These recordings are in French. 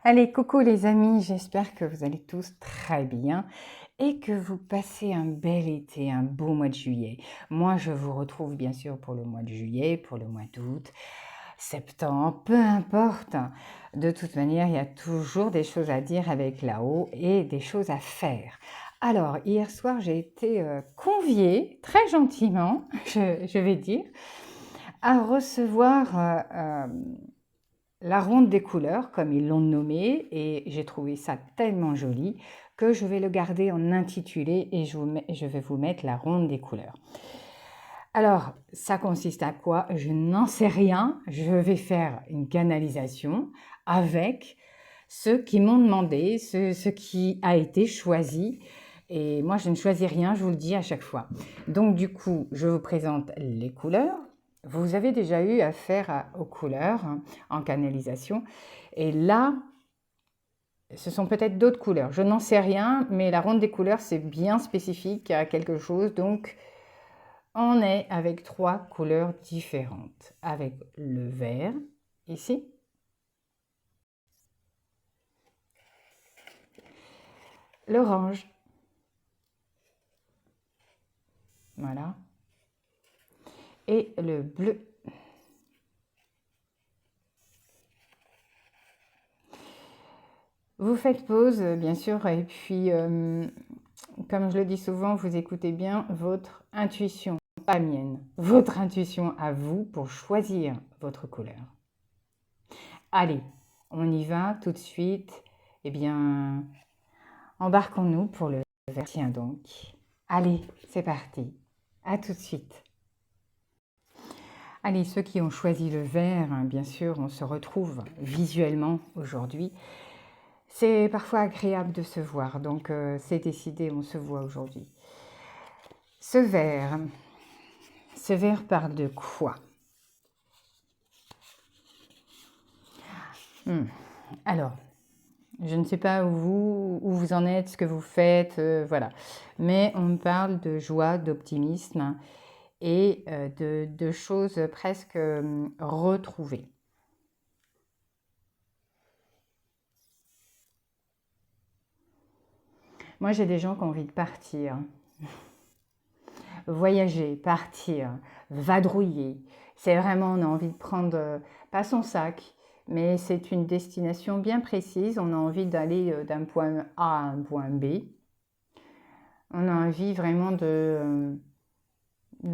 Allez, coucou les amis, j'espère que vous allez tous très bien et que vous passez un bel été, un beau mois de juillet. Moi, je vous retrouve bien sûr pour le mois de juillet, pour le mois d'août, septembre, peu importe. De toute manière, il y a toujours des choses à dire avec là-haut et des choses à faire. Alors, hier soir, j'ai été conviée, très gentiment, je vais dire, à recevoir la ronde des couleurs, comme ils l'ont nommé, et j'ai trouvé ça tellement joli que je vais le garder en intitulé et je vais vous mettre la ronde des couleurs. Alors, ça consiste à quoi? Je n'en sais rien. Je vais faire une canalisation avec ce qui m'ont demandé, ce qui a été choisi. Et moi, je ne choisis rien, je vous le dis à chaque fois. Donc, du coup, je vous présente les couleurs. Vous avez déjà eu affaire aux couleurs en canalisation. Et là, ce sont peut-être d'autres couleurs. Je n'en sais rien, mais la ronde des couleurs, c'est bien spécifique à quelque chose. Donc, on est avec 3 couleurs différentes. Avec le vert, ici. L'orange. Voilà. Et le bleu. Vous faites pause, bien sûr, et puis, comme je le dis souvent, vous écoutez bien votre intuition, pas mienne. Votre intuition à vous pour choisir votre couleur. Allez, on y va tout de suite. Eh bien, embarquons-nous pour le vert. Tiens donc. Allez, c'est parti. À tout de suite. Allez, ceux qui ont choisi le vert, bien sûr, on se retrouve visuellement aujourd'hui. C'est parfois agréable de se voir, donc c'est décidé, on se voit aujourd'hui. Ce vert parle de quoi? Alors, je ne sais pas où vous en êtes, ce que vous faites, voilà. Mais on me parle de joie, d'optimisme et de choses presque retrouvées. Moi, j'ai des gens qui ont envie de partir, voyager, partir, vadrouiller. C'est vraiment, on a envie de prendre, pas son sac, mais c'est une destination bien précise. On a envie d'aller d'un point A à un point B. On a envie vraiment de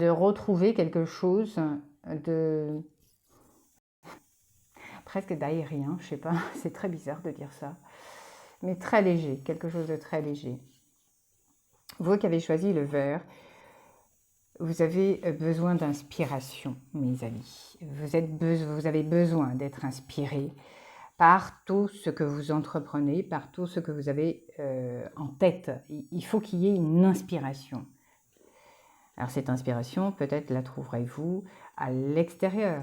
retrouver quelque chose de presque d'aérien, je sais pas, c'est très bizarre de dire ça, mais très léger, quelque chose de très léger. Vous qui avez choisi le vert, vous avez besoin d'inspiration, mes amis. Vous avez besoin d'être inspiré par tout ce que vous entreprenez, par tout ce que vous avez en tête. Il faut qu'il y ait une inspiration. Alors cette inspiration, peut-être la trouverez-vous à l'extérieur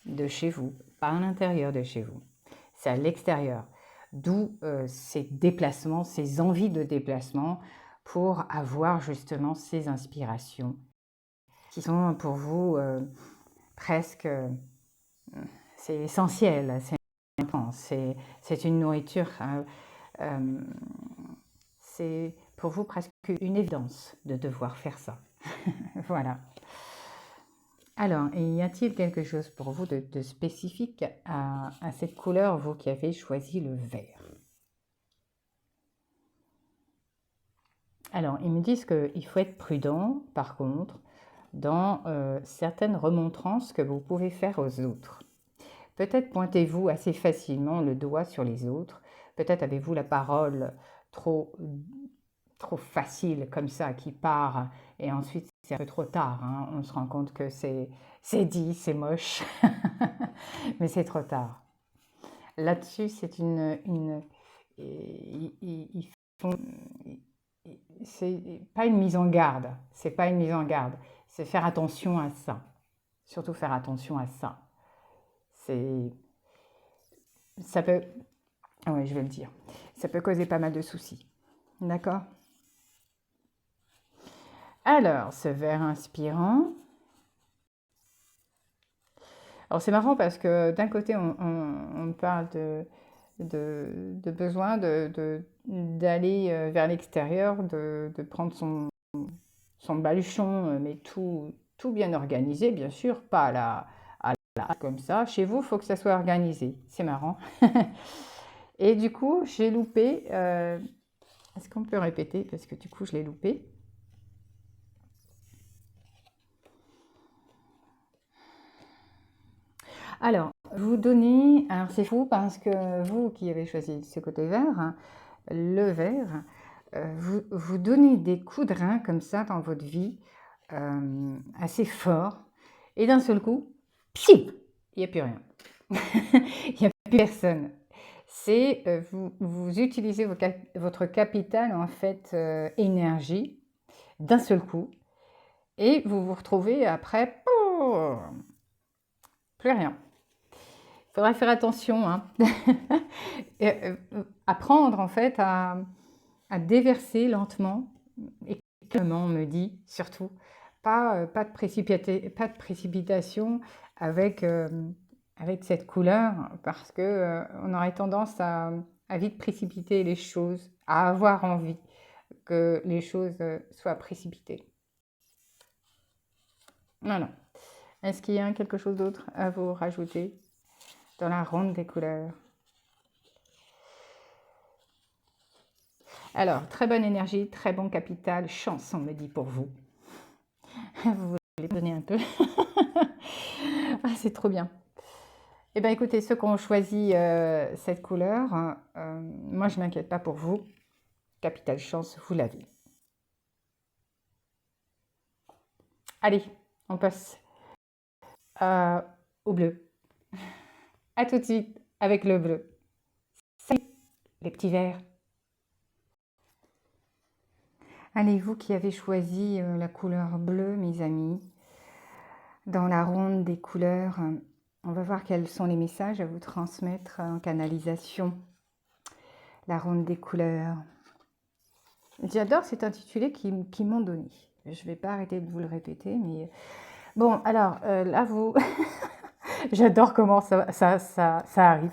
de chez vous, pas à l'intérieur de chez vous. C'est à l'extérieur. D'où ces déplacements, ces envies de déplacement pour avoir justement ces inspirations qui sont pour vous presque, c'est essentiel, c'est une nourriture, c'est pour vous presque une évidence de devoir faire ça. Voilà. Alors, y a-t-il quelque chose pour vous de spécifique à cette couleur, vous qui avez choisi le vert? Alors, ils me disent qu'il faut être prudent, par contre, dans certaines remontrances que vous pouvez faire aux autres. Peut-être pointez-vous assez facilement le doigt sur les autres, peut-être avez-vous la parole trop facile comme ça qui part et ensuite c'est un peu trop tard, hein. On se rend compte que c'est dit, c'est moche, mais c'est trop tard. Là-dessus, c'est ils font, c'est pas une mise en garde, c'est pas une mise en garde, c'est faire attention à ça, surtout faire attention à ça. C'est, ça peut, ah ouais, je vais le dire, ça peut causer pas mal de soucis, d'accord? Alors, ce verre inspirant. Alors, c'est marrant parce que d'un côté, on parle de besoin d'aller vers l'extérieur, de prendre son baluchon, mais tout bien organisé, bien sûr, pas à la comme ça. Chez vous, il faut que ça soit organisé. C'est marrant. Et du coup, j'ai loupé. Est-ce qu'on peut répéter? Parce que du coup, je l'ai loupé. Alors, vous donnez. Alors, c'est fou parce que vous qui avez choisi ce côté vert, hein, le vert, vous donnez des coups de rein comme ça dans votre vie, assez forts. Et d'un seul coup, pchit, il n'y a plus rien. Il n'y a plus personne. C'est vous utilisez votre capital en fait énergie d'un seul coup et vous vous retrouvez après plus rien. Il faudra faire attention, hein. Et, apprendre en fait à déverser lentement et calmement, on me dit surtout. Pas de précipitation avec, avec cette couleur parce que on aurait tendance à vite précipiter les choses, à avoir envie que les choses soient précipitées. Voilà. Est-ce qu'il y a quelque chose d'autre à vous rajouter dans la ronde des couleurs? Alors, très bonne énergie, très bon capital, chance, on me dit pour vous. Vous voulez donner un peu? Ah, c'est trop bien. Eh bien, écoutez, ceux qui ont choisi cette couleur, moi, je ne m'inquiète pas pour vous. Capital chance, vous l'avez. Allez, on passe au bleu. À tout de suite avec le bleu. Salut les petits verts. Allez, vous qui avez choisi la couleur bleue, mes amis, dans la ronde des couleurs, on va voir quels sont les messages à vous transmettre en canalisation. La ronde des couleurs. J'adore cet intitulé qu'ils m'ont donné. Je ne vais pas arrêter de vous le répéter, mais... Bon, alors, là, vous... J'adore comment ça arrive.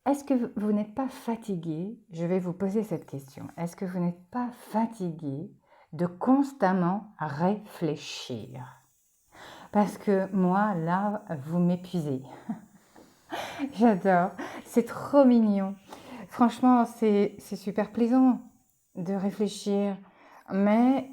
Est-ce que vous n'êtes pas fatigué? Je vais vous poser cette question. Est-ce que vous n'êtes pas fatigué de constamment réfléchir? Parce que moi, là, vous m'épuisez. J'adore. C'est trop mignon. Franchement, c'est super plaisant de réfléchir. Mais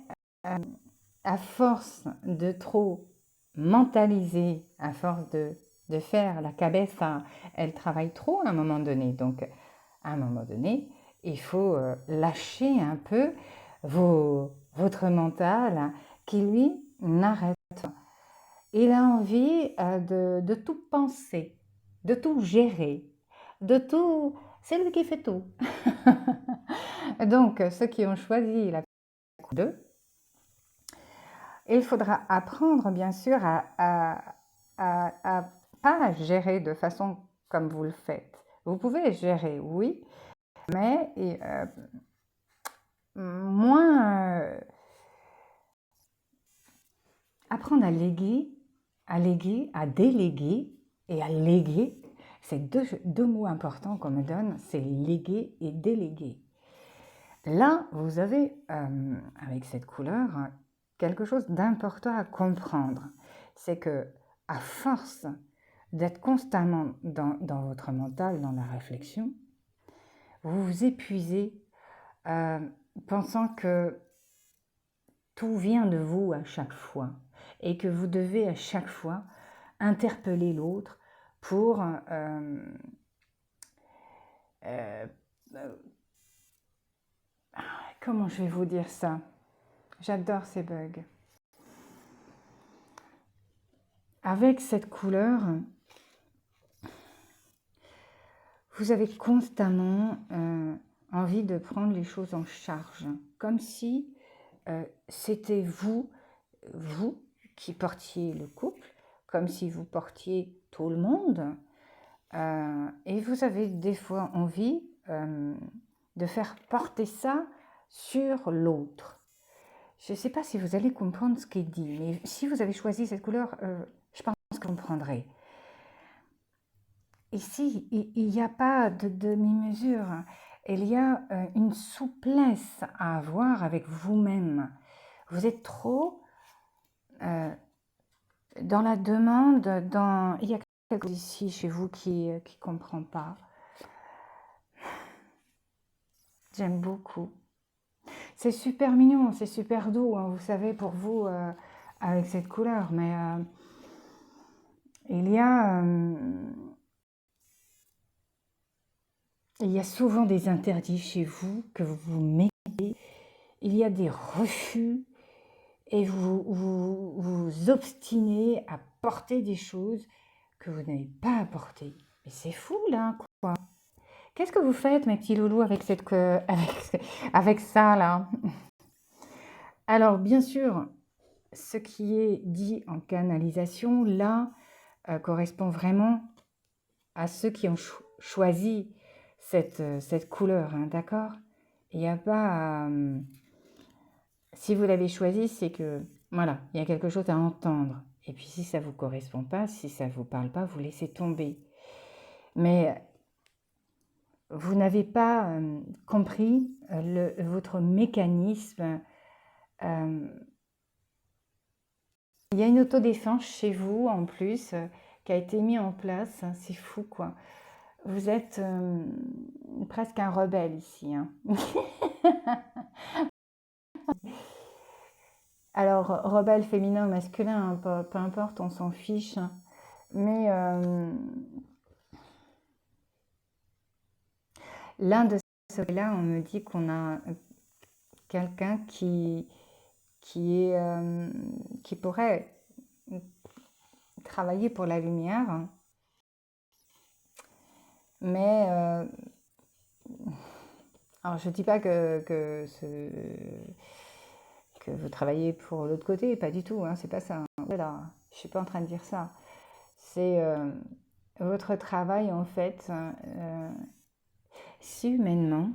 à force de trop mentaliser, à force de faire la cabeza, elle travaille trop à un moment donné. Donc, à un moment donné, il faut lâcher un peu votre mental qui, lui, n'arrête pas. Il a envie de tout penser, de tout gérer, de tout... C'est lui qui fait tout. Donc, ceux qui ont choisi la couleur 2, il faudra apprendre, bien sûr, à pas gérer de façon comme vous le faites. Vous pouvez gérer, oui, mais moins apprendre à léguer, à déléguer et à léguer. C'est deux mots importants qu'on me donne, c'est léguer et déléguer. Là, vous avez, avec cette couleur, quelque chose d'important à comprendre. C'est que, à force d'être constamment dans votre mental, dans la réflexion, vous vous épuisez pensant que tout vient de vous à chaque fois et que vous devez à chaque fois interpeller l'autre pour comment je vais vous dire ça? J'adore ces bugs. Avec cette couleur, vous avez constamment envie de prendre les choses en charge, comme si c'était vous qui portiez le couple, comme si vous portiez tout le monde, et vous avez des fois envie de faire porter ça sur l'autre. Je ne sais pas si vous allez comprendre ce qui est dit, mais si vous avez choisi cette couleur, je pense que vous comprendrez. ici, il n'y a pas de demi-mesure. Il y a une souplesse à avoir avec vous-même. Vous êtes trop dans la demande, il y a quelque chose ici chez vous qui ne comprend pas. J'aime beaucoup. C'est super mignon, c'est super doux, hein, vous savez, pour vous, avec cette couleur. Mais il y a... il y a souvent des interdits chez vous que vous vous mettez. Il y a des refus et vous obstinez à porter des choses que vous n'avez pas à porter. Mais c'est fou, là, quoi. Qu'est-ce que vous faites, mes petits loulous, avec avec ça, là? Alors, bien sûr, ce qui est dit en canalisation, là, correspond vraiment à ceux qui ont choisi cette couleur, hein, d'accord? Il n'y a pas... si vous l'avez choisi, c'est que, voilà, il y a quelque chose à entendre. Et puis si ça ne vous correspond pas, si ça ne vous parle pas, vous laissez tomber. Mais vous n'avez pas compris votre mécanisme. Il y a une autodéfense chez vous, en plus, qui a été mise en place. C'est fou, quoi. Vous êtes presque un rebelle ici, hein. Alors, rebelle féminin, masculin, hein, peu importe, on s'en fiche. Mais l'un de ceux-là, on me dit qu'on a quelqu'un qui pourrait travailler pour la lumière. Mais, alors je ne dis pas que vous travaillez pour l'autre côté, pas du tout, hein, c'est pas ça. Voilà, je ne suis pas en train de dire ça. C'est votre travail, en fait, si humainement,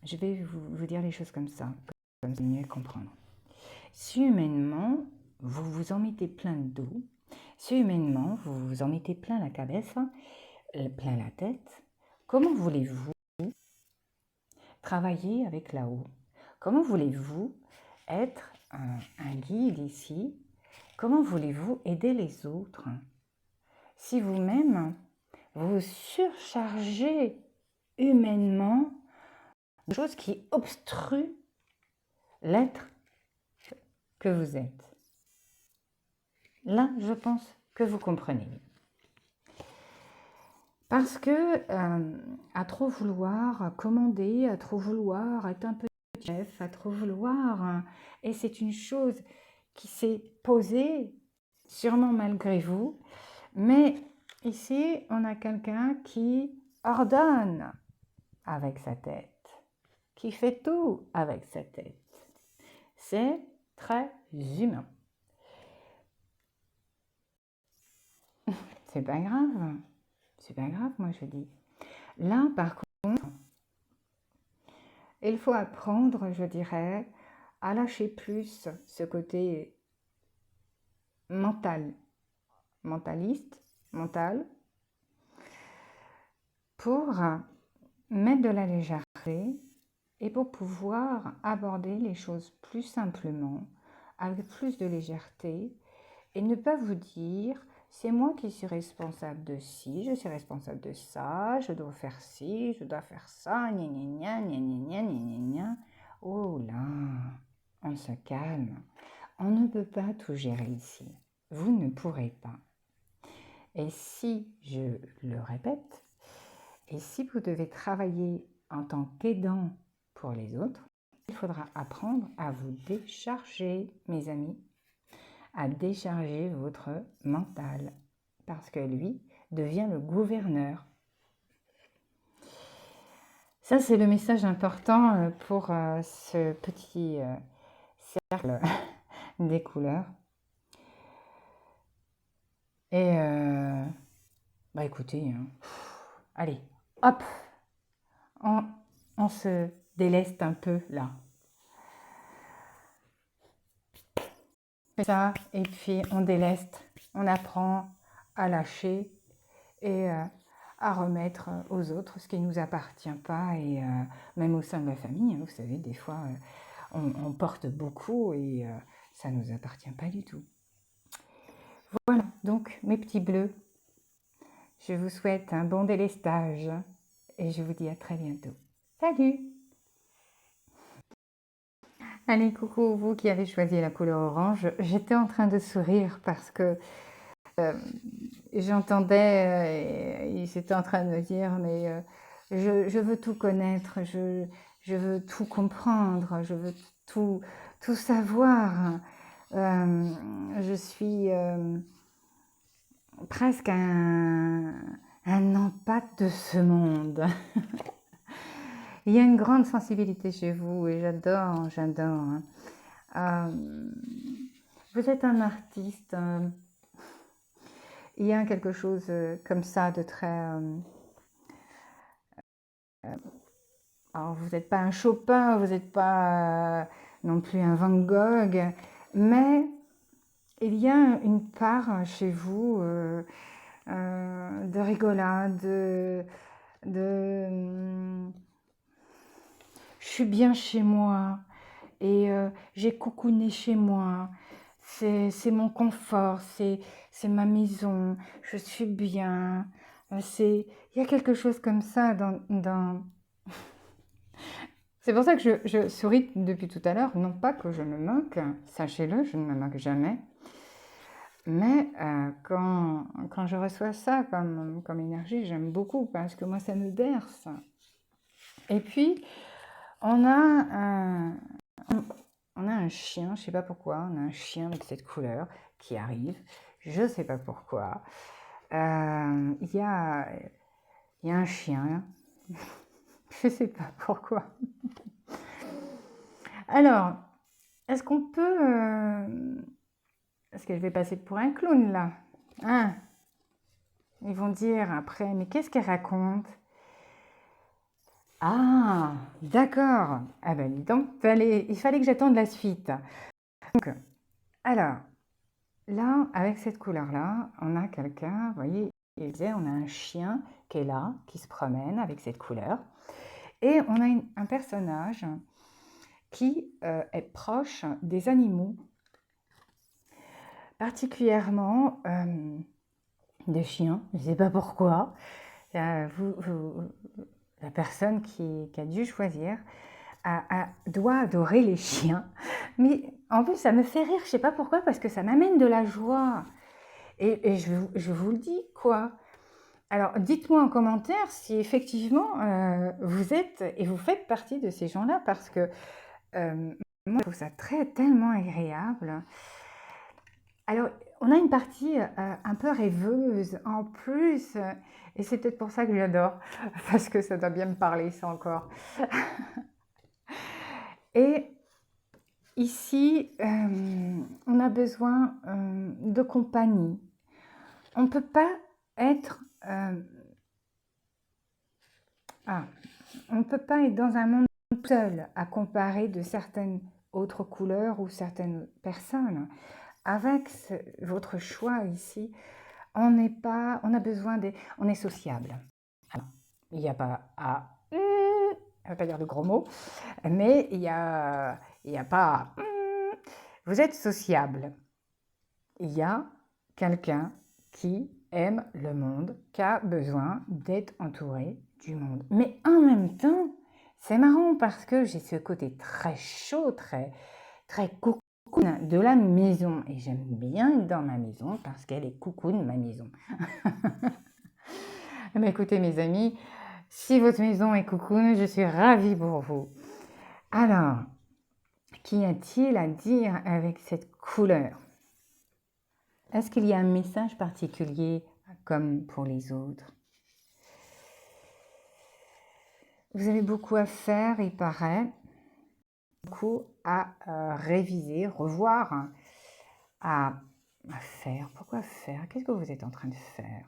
je vais vous dire les choses comme ça, comme c'est mieux comprendre. Si humainement, vous vous en mettez plein le dos, si humainement, vous vous en mettez plein la cabesse, plein la tête, comment voulez-vous travailler avec là-haut? Comment voulez-vous être un guide ici? Comment voulez-vous aider les autres? Si vous-même, vous surchargez humainement des choses qui obstruent l'être que vous êtes. Là, je pense que vous comprenez. Parce que à trop vouloir commander, à trop vouloir être un peu chef, à trop vouloir, et c'est une chose qui s'est posée, sûrement malgré vous, mais ici, on a quelqu'un qui ordonne avec sa tête, qui fait tout avec sa tête. C'est très humain. C'est pas grave. C'est pas grave, moi je dis. Là, par contre, il faut apprendre, je dirais, à lâcher plus ce côté mental, pour mettre de la légèreté et pour pouvoir aborder les choses plus simplement, avec plus de légèreté, et ne pas vous dire c'est moi qui suis responsable de ci, je suis responsable de ça, je dois faire ci, je dois faire ça, gna gna gna gna gna gna gna gna. Oh là, on se calme. On ne peut pas tout gérer ici. Vous ne pourrez pas. Et si, je le répète, et si vous devez travailler en tant qu'aidant pour les autres, il faudra apprendre à vous décharger, mes amis, à décharger votre mental, parce que lui devient le gouverneur. Ça, c'est le message important pour ce petit cercle des couleurs. Et, bah écoutez, hein, allez, hop, on se déleste un peu là. Ça, et puis on déleste, on apprend à lâcher et à remettre aux autres ce qui ne nous appartient pas, et même au sein de la famille, hein, vous savez, des fois, on porte beaucoup et ça ne nous appartient pas du tout. Voilà, donc mes petits bleus, je vous souhaite un bon délestage et je vous dis à très bientôt. Salut! Allez, coucou, vous qui avez choisi la couleur orange. J'étais en train de sourire parce que j'entendais, ils étaient en train de me dire, mais je veux tout connaître, je veux tout comprendre, je veux tout savoir. Je suis presque un empathe de ce monde. Il y a une grande sensibilité chez vous et j'adore, j'adore. Vous êtes un artiste. Il y a quelque chose comme ça de très... alors, vous n'êtes pas un Chopin, vous n'êtes pas non plus un Van Gogh, mais il y a une part chez vous de rigolade, je suis bien chez moi et j'ai cocooné chez moi. C'est mon confort, c'est ma maison, je suis bien. Il y a quelque chose comme ça dans... C'est pour ça que je souris depuis tout à l'heure. Non pas que je me moque, sachez-le, je ne me moque jamais. Mais quand je reçois ça comme énergie, j'aime beaucoup parce que moi, ça me berce. Et puis, on a un chien, je ne sais pas pourquoi, on a un chien avec cette couleur qui arrive. Je ne sais pas pourquoi. Il y a un chien, je ne sais pas pourquoi. Alors, est-ce qu'on peut... Est-ce que je vais passer pour un clown là, hein? Ils vont dire après, mais qu'est-ce qu'elle raconte? Ah, d'accord. Ah ben dis donc, il fallait que j'attende la suite. Donc, alors, là, avec cette couleur-là, on a quelqu'un, vous voyez, il disait, on a un chien qui est là, qui se promène avec cette couleur. Et on a un personnage qui est proche des animaux, particulièrement des chiens, je ne sais pas pourquoi. La personne qui a dû choisir doit adorer les chiens. Mais en plus, ça me fait rire, je ne sais pas pourquoi, parce que ça m'amène de la joie. Et je vous le dis, quoi. Alors, dites-moi en commentaire si effectivement vous êtes et vous faites partie de ces gens-là, parce que moi, je trouve ça tellement agréable. Alors, on a une partie un peu rêveuse en plus, et c'est peut-être pour ça que j'adore, parce que ça doit bien me parler, ça encore. Et ici, on a besoin de compagnie. On ne peut pas être... on ne peut pas être dans un monde seul à comparer de certaines autres couleurs ou certaines personnes. Avec votre choix ici, on a besoin on est sociable. Alors, il n'y a pas à... je ne vais pas dire de gros mots, mais il n'y a pas... vous êtes sociable. Il y a quelqu'un qui aime le monde, qui a besoin d'être entouré du monde. Mais en même temps, c'est marrant parce que j'ai ce côté très chaud, très cocoon de la maison. Et j'aime bien être dans ma maison parce qu'elle est cocoon, ma maison. Mais écoutez mes amis, si votre maison est cocoon, je suis ravie pour vous. Alors, qu'y a-t-il à dire avec cette couleur? Est-ce qu'il y a un message particulier comme pour les autres? Vous avez beaucoup à faire, il paraît. Beaucoup à réviser, revoir, à faire. Pourquoi faire? Qu'est-ce que vous êtes en train de faire?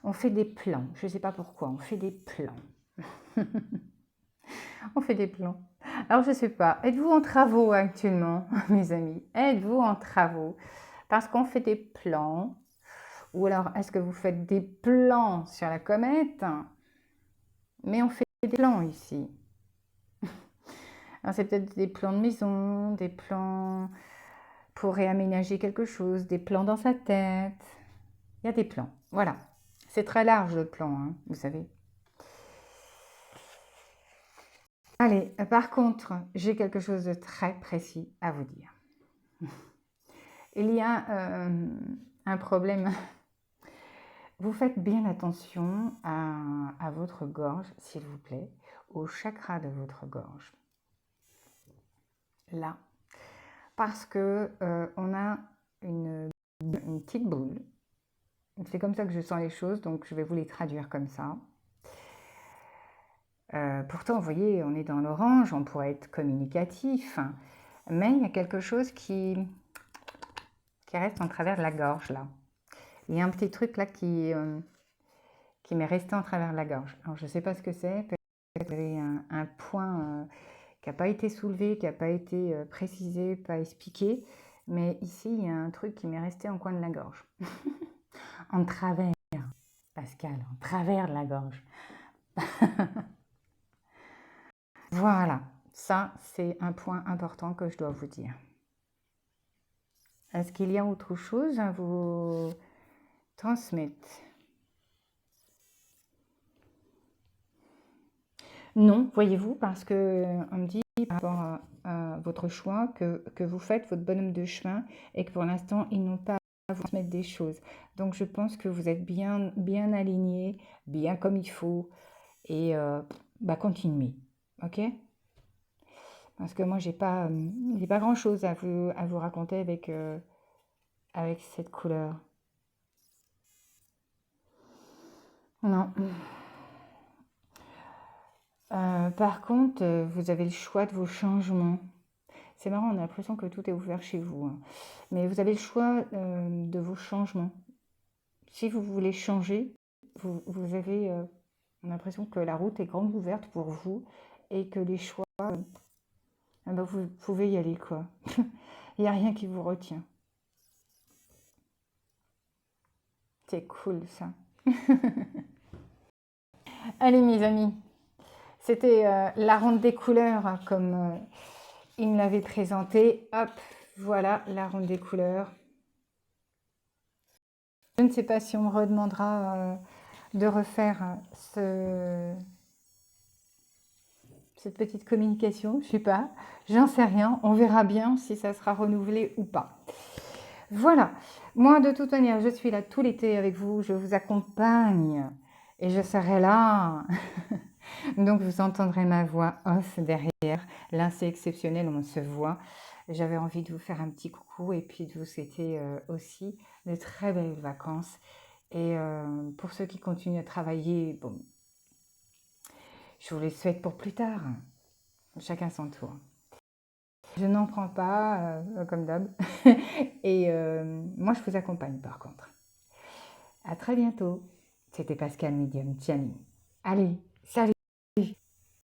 On fait des plans. Je ne sais pas pourquoi. On fait des plans. On fait des plans. Alors, je ne sais pas. Êtes-vous en travaux actuellement, mes amis? Êtes-vous en travaux? Parce qu'on fait des plans Ou alors, est-ce que vous faites des plans sur la comète? Mais on fait des plans ici. C'est peut-être des plans de maison, des plans pour réaménager quelque chose, des plans dans sa tête. Il y a des plans, voilà. C'est très large le plan, hein, vous savez. Allez, par contre, j'ai quelque chose de très précis à vous dire. Il y a un problème. Vous faites bien attention à votre gorge, s'il vous plaît, au chakra de votre gorge. Là. Parce que on a une petite boule. C'est comme ça que je sens les choses, donc je vais vous les traduire comme ça. Pourtant, vous voyez, on est dans l'orange, on pourrait être communicatif, hein, mais il y a quelque chose qui reste en travers de la gorge, là. Il y a un petit truc là qui m'est resté en travers de la gorge. Alors, je ne sais pas ce que c'est, peut-être que vous avez un point qui n'a pas été soulevé, qui n'a pas été précisé, pas expliqué, mais ici, il y a un truc qui m'est resté en coin de la gorge. En travers, Pascal, en travers de la gorge. Voilà, ça, c'est un point important que je dois vous dire. Est-ce qu'il y a autre chose à vous transmettre? Non, voyez-vous, parce que on me dit par rapport à votre choix que vous faites votre bonhomme de chemin et que pour l'instant, ils n'ont pas à vous transmettre des choses. Donc, je pense que vous êtes bien, bien aligné, bien comme il faut et continuez, ok? Parce que moi, j'ai pas grand-chose à vous raconter avec cette couleur. Non. Par contre, vous avez le choix de vos changements. C'est marrant, on a l'impression que tout est ouvert chez vous, hein. Mais vous avez le choix de vos changements. Si vous voulez changer, vous avez l'impression que la route est grande ouverte pour vous et que les choix, vous pouvez y aller, quoi. Il n'y a rien qui vous retient. C'est cool, ça. Allez, mes amis, c'était la ronde des couleurs, hein, comme il me l'avait présenté. Hop, voilà la ronde des couleurs. Je ne sais pas si on me redemandera de refaire cette petite communication, je ne sais pas, j'en sais rien, on verra bien si ça sera renouvelé ou pas. Voilà, moi de toute manière, je suis là tout l'été avec vous, je vous accompagne et je serai là. Donc vous entendrez ma voix off derrière. Là, c'est exceptionnel, on se voit. J'avais envie de vous faire un petit coucou et puis de vous souhaiter aussi de très belles vacances. Et pour ceux qui continuent à travailler, bon, je vous les souhaite pour plus tard. Chacun son tour. Je n'en prends pas, comme d'hab. Et moi, je vous accompagne par contre. À très bientôt. C'était Pascal Medium Tiani. Allez, salut!